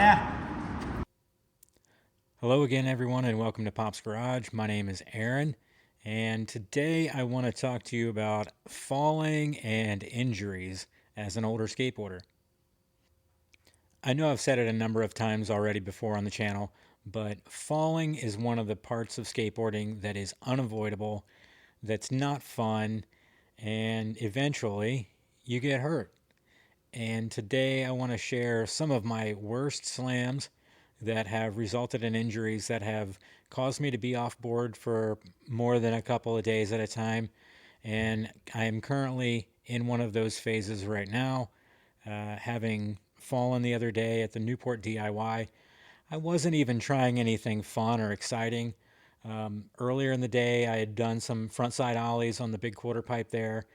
Yeah. Hello again, everyone, and welcome to Pop's Garage. My name is Aaron, and today I want to talk to you about falling and injuries as an older skateboarder. I know I've said it a number of times already before on the channel, but falling is one of the parts of skateboarding that is unavoidable, that's not fun, and eventually you get hurt. And today I want to share some of my worst slams that have resulted in injuries that have caused me to be off board for more than a couple of days at a time. And I am currently in one of those phases right now, having fallen the other day at the Newport DIY. I wasn't even trying anything fun or exciting. Earlier in the day, I had done some frontside ollies on the big quarter pipe there.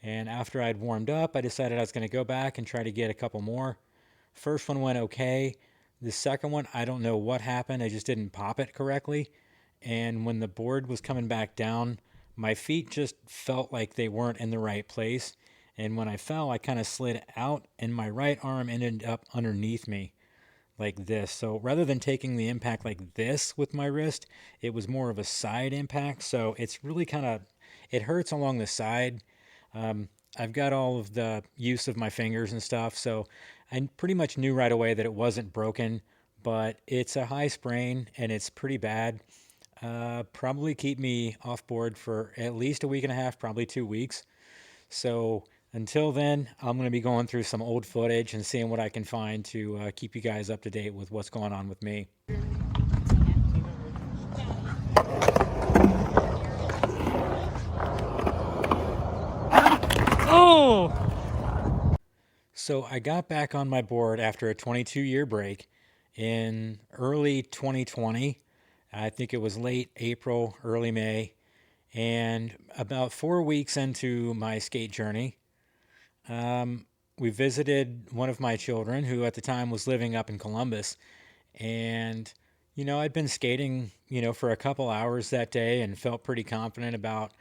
And after I'd warmed up, I decided I was going to go back and try to get a couple more. First one went okay. The second one, I don't know what happened. I just didn't pop it correctly. And when the board was coming back down, my feet just felt like they weren't in the right place. And when I fell, I kind of slid out, and my right arm ended up underneath me like this. So rather than taking the impact like this with my wrist, it was more of a side impact. So it's really kind of, it hurts along the side. I've got all of the use of my fingers and stuff, so I pretty much knew right away that it wasn't broken, but it's a high sprain and it's pretty bad. Probably keep me off board for at least a week and a half, probably 2 weeks. So until then, I'm going to be going through some old footage and seeing what I can find to keep you guys up to date with what's going on with me. Oh! So I got back on my board after a 22-year break in early 2020. I think it was late April, early May. And about 4 weeks into my skate journey, we visited one of my children who at the time was living up in Columbus. And, I'd been skating, for a couple hours that day and felt pretty confident about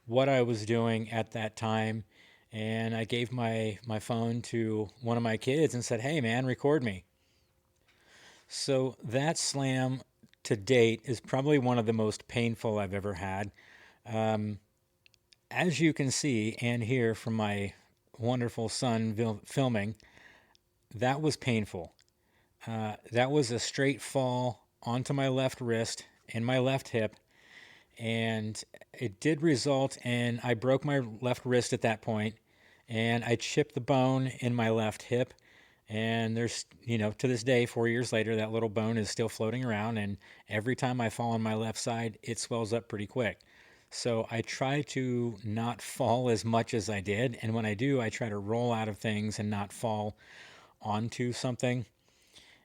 what I was doing at that time. And I gave my phone to one of my kids and said, "Hey, man, record me." So that slam to date is probably one of the most painful I've ever had. As you can see and hear from my wonderful son filming, that was painful. That was a straight fall onto my left wrist and my left hip, and it did result in I broke my left wrist at that point, and I chipped the bone in my left hip. And there's, to this day, 4 years later, that little bone is still floating around. And every time I fall on my left side, it swells up pretty quick. So I try to not fall as much as I did. And when I do, I try to roll out of things and not fall onto something.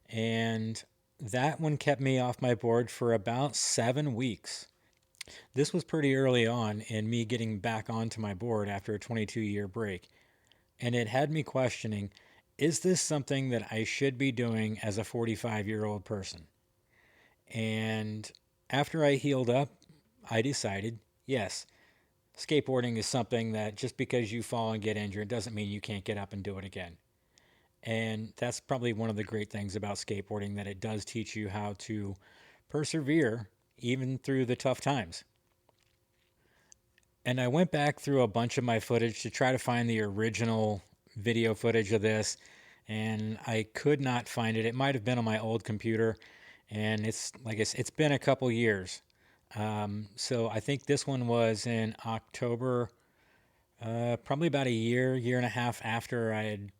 And that one kept me off my board for about 7 weeks. This was pretty early on in me getting back onto my board after a 22-year break. And it had me questioning, is this something that I should be doing as a 45-year-old person? And after I healed up, I decided, yes, skateboarding is something that just because you fall and get injured doesn't mean you can't get up and do it again. And that's probably one of the great things about skateboarding, that it does teach you how to persevere even through the tough times. And I went back through a bunch of my footage to try to find the original video footage of this, and I could not find it. It might have been on my old computer, and it's like it's been a couple years. So I think this one was in October, probably about a year and a half after I had,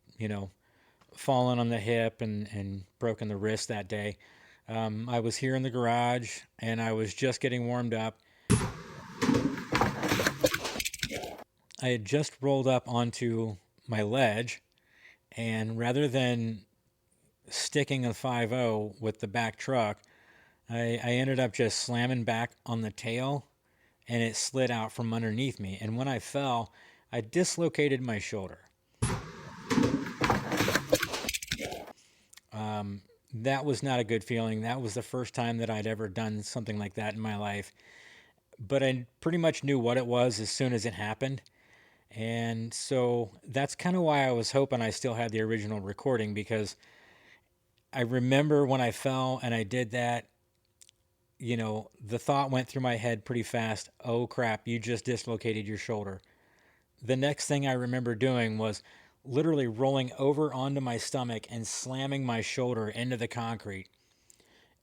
fallen on the hip and broken the wrist that day. I was here in the garage and I was just getting warmed up. I had just rolled up onto my ledge, and rather than sticking a 5.0 with the back truck, I ended up just slamming back on the tail, and it slid out from underneath me. And when I fell, I dislocated my shoulder. That was not a good feeling. That was the first time that I'd ever done something like that in my life. But I pretty much knew what it was as soon as it happened. And so that's kind of why I was hoping I still had the original recording, because I remember when I fell and I did that, the thought went through my head pretty fast. Oh crap, you just dislocated your shoulder. The next thing I remember doing was literally rolling over onto my stomach and slamming my shoulder into the concrete.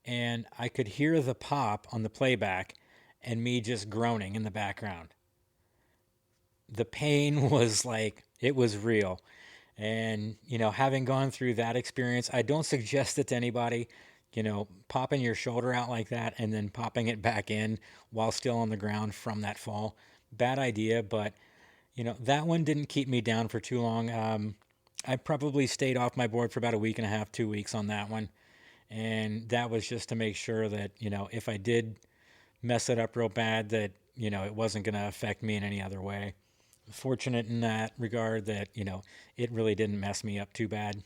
And I could hear the pop on the playback and me just groaning in the background. The pain was like, it was real. And, having gone through that experience, I don't suggest it to anybody. Popping your shoulder out like that and then popping it back in while still on the ground from that fall. Bad idea, but, that one didn't keep me down for too long. I probably stayed off my board for about a week and a half, 2 weeks on that one. And that was just to make sure that, if I did mess it up real bad, that, it wasn't going to affect me in any other way. Fortunate in that regard that, it really didn't mess me up too bad.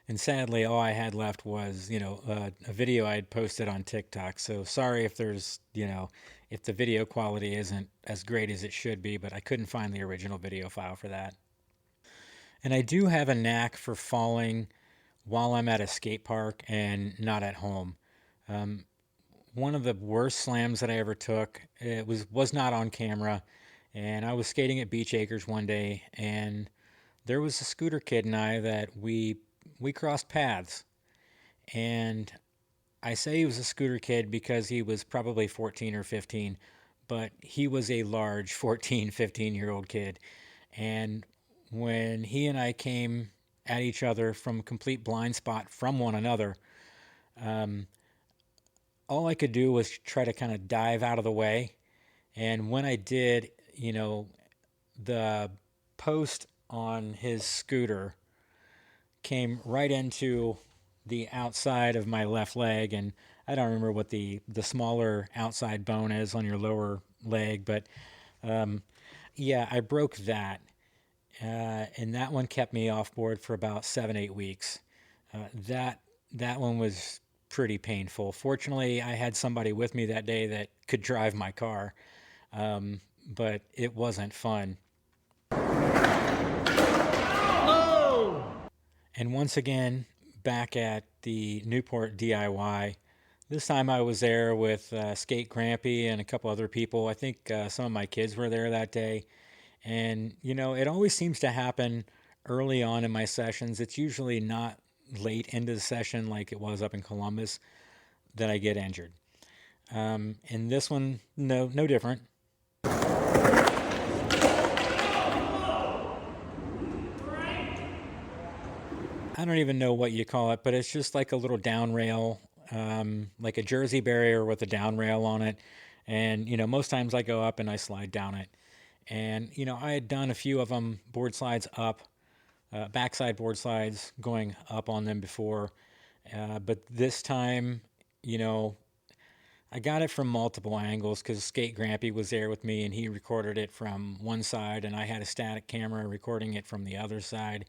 And sadly, all I had left was, a video I had posted on TikTok. So sorry if if the video quality isn't as great as it should be, but I couldn't find the original video file for that. And I do have a knack for falling while I'm at a skate park and not at home. Um, One of the worst slams that I ever took, it was not on camera, and I was skating at Beach Acres one day, and there was a scooter kid and I that we crossed paths. And I say he was a scooter kid because he was probably 14 or 15, but he was a large 14, 15-year-old kid. And when he and I came at each other from a complete blind spot from one another, um, all I could do was try to kind of dive out of the way. And when I did, the post on his scooter came right into the outside of my left leg, and I don't remember what the smaller outside bone is on your lower leg, but um, yeah, I broke that, and that one kept me off board for about 7 8 weeks. That that one was pretty painful. Fortunately, I had somebody with me that day that could drive my car, um, but it wasn't fun. And once again, back at the Newport DIY. This time I was there with Skate Grampy and a couple other people. I think some of my kids were there that day. And, it always seems to happen early on in my sessions. It's usually not late into the session like it was up in Columbus that I get injured. And this one, no different. I don't even know what you call it, but it's just like a little down rail, like a jersey barrier with a down rail on it. And, most times I go up and I slide down it. And, I had done a few of them board slides up, backside board slides going up on them before. But this time, you know, I got it from multiple angles because Skate Grampy was there with me and he recorded it from one side, and I had a static camera recording it from the other side.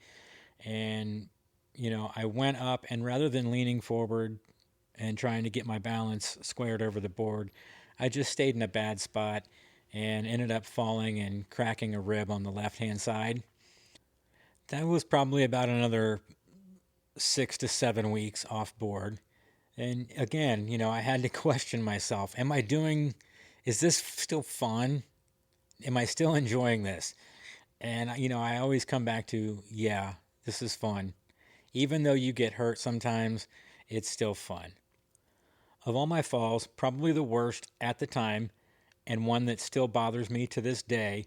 And, I went up, and rather than leaning forward and trying to get my balance squared over the board, I just stayed in a bad spot and ended up falling and cracking a rib on the left hand side. That was probably about another 6 to 7 weeks off board. And again, I had to question myself. Is this still fun? Am I still enjoying this? And, I always come back to, yeah, this is fun. Even though you get hurt sometimes, it's still fun. Of all my falls, probably the worst at the time, and one that still bothers me to this day,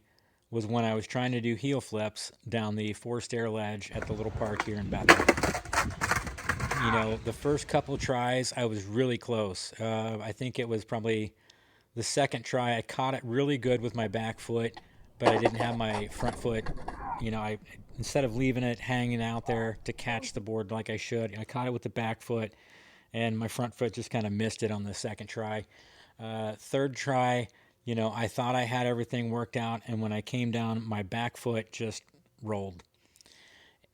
was when I was trying to do heel flips down the four stair ledge at the little park here in Bethel. The first couple tries, I was really close. I think it was probably the second try. I caught it really good with my back foot, but I didn't have my front foot. I instead of leaving it hanging out there to catch the board like I should, I caught it with the back foot, and my front foot just kind of missed it on the second try. Third try, I thought I had everything worked out, and when I came down, my back foot just rolled,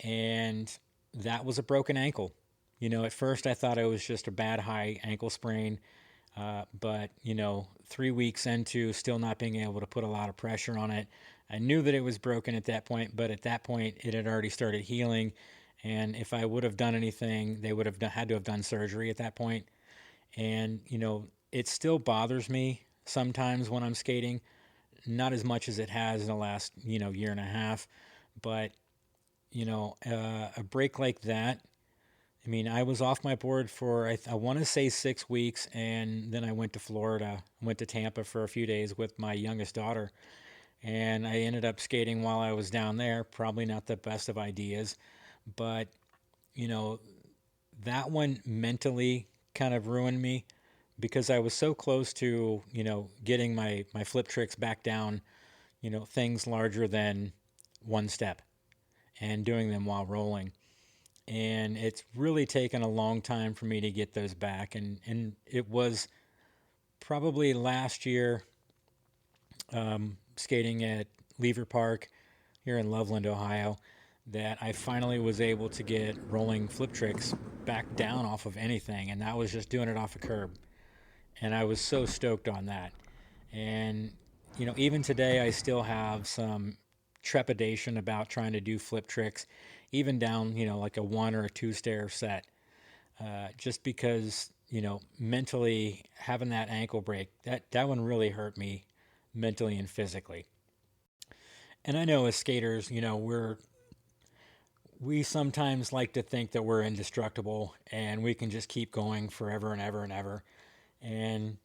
and that was a broken ankle. At first I thought it was just a bad high ankle sprain, but 3 weeks into still not being able to put a lot of pressure on it, I knew that it was broken at that point. But at that point, it had already started healing, And if I would have done anything, they would have had to have done surgery at that point. And, it still bothers me sometimes when I'm skating, not as much as it has in the last, year and a half. But, a break like that, I mean, I was off my board for, I want to say 6 weeks. And then I went to Florida, went to Tampa for a few days with my youngest daughter. And I ended up skating while I was down there. Probably not the best of ideas, but, you know, that one mentally kind of ruined me because I was so close to, getting my flip tricks back down, things larger than one step and doing them while rolling. And it's really taken a long time for me to get those back. And it was probably last year, skating at Lever Park here in Loveland, Ohio, that I finally was able to get rolling flip tricks back down off of anything. And that was just doing it off a curb. And I was so stoked on that. And, even today, I still have some trepidation about trying to do flip tricks, even down, like a one or a two stair set, just because, mentally having that ankle break, that one really hurt me mentally and physically. And I know as skaters, we sometimes like to think that we're indestructible and we can just keep going forever and ever and ever. And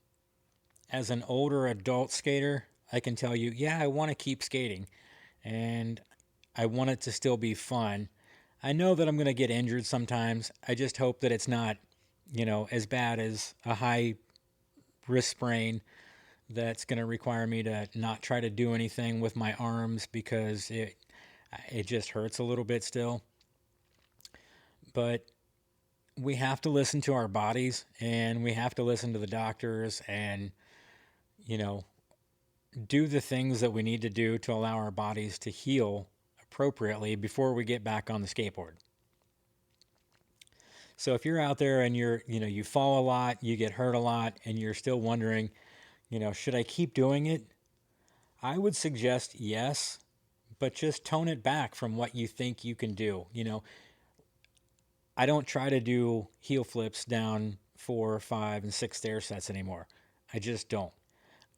as an older adult skater, I can tell you, yeah, I want to keep skating and I want it to still be fun. I know that I'm going to get injured sometimes. I just hope that it's not, as bad as a high wrist sprain that's going to require me to not try to do anything with my arms because it just hurts a little bit still. But we have to listen to our bodies and we have to listen to the doctors and, you know, do the things that we need to do to allow our bodies to heal appropriately before we get back on the skateboard. So if you're out there and you fall a lot, you get hurt a lot, and you're still wondering, should I keep doing it? I would suggest yes, but just tone it back from what you think you can do. I don't try to do heel flips down 4, 5, and 6 stair sets anymore. I just don't.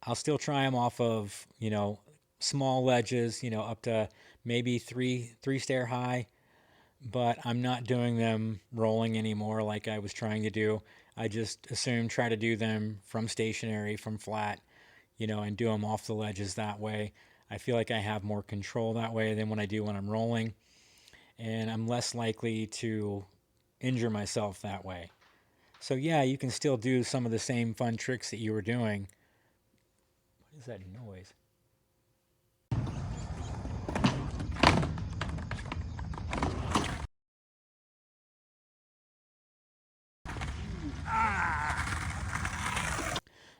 I'll still try them off of, small ledges, up to maybe three stair high, but I'm not doing them rolling anymore like I was trying to do. I just assume try to do them from stationary, from flat, and do them off the ledges that way. I feel like I have more control that way than when I do when I'm rolling, and I'm less likely to injure myself that way. So yeah, you can still do some of the same fun tricks that you were doing. What is that noise?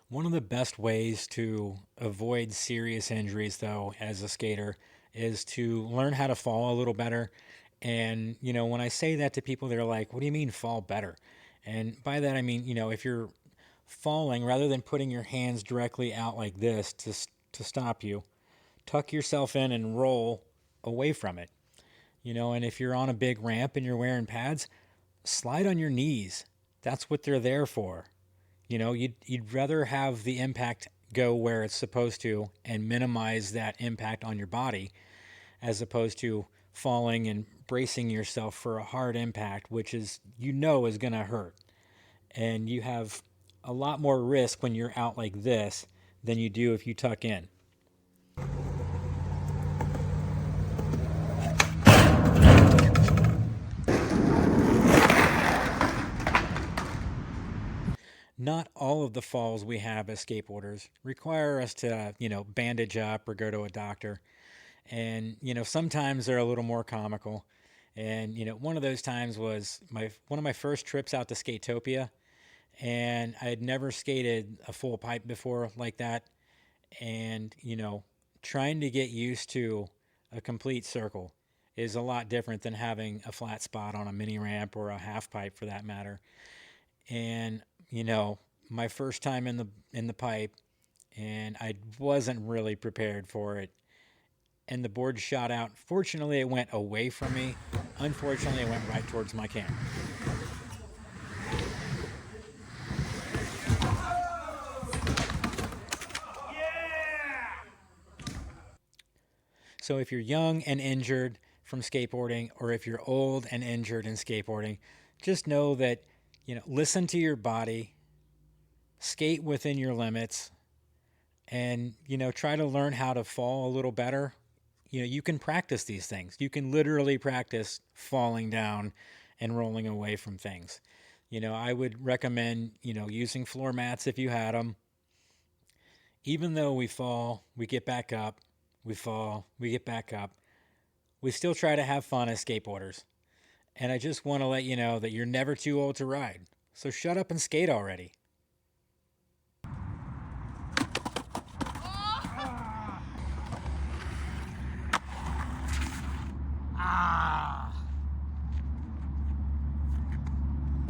One of the best ways to avoid serious injuries, though, as a skater, is to learn how to fall a little better. And, when I say that to people, they're like, what do you mean fall better? And by that, I mean, if you're falling, rather than putting your hands directly out like this to stop you, tuck yourself in and roll away from it. And if you're on a big ramp and you're wearing pads, slide on your knees. That's what they're there for. You'd rather have the impact go where it's supposed to and minimize that impact on your body as opposed to falling and bracing yourself for a hard impact, which is going to hurt. And you have a lot more risk when you're out like this than you do if you tuck in. Not all of the falls we have as skateboarders require us to, bandage up or go to a doctor. And, sometimes they're a little more comical. And, one of those times was one of my first trips out to Skatopia. And I had never skated a full pipe before like that. And, trying to get used to a complete circle is a lot different than having a flat spot on a mini ramp or a half pipe for that matter. And, my first time in the pipe, and I wasn't really prepared for it, and the board shot out. Fortunately, it went away from me. Unfortunately, it went right towards my camera. So if you're young and injured from skateboarding, or if you're old and injured in skateboarding, just know that, listen to your body, skate within your limits, and, try to learn how to fall a little better. You can practice these things. You can literally practice falling down and rolling away from things. I would recommend, using floor mats if you had them. Even though we fall, we get back up, we fall, we get back up. We still try to have fun as skateboarders. And I just want to let you know that you're never too old to ride. So shut up and skate already.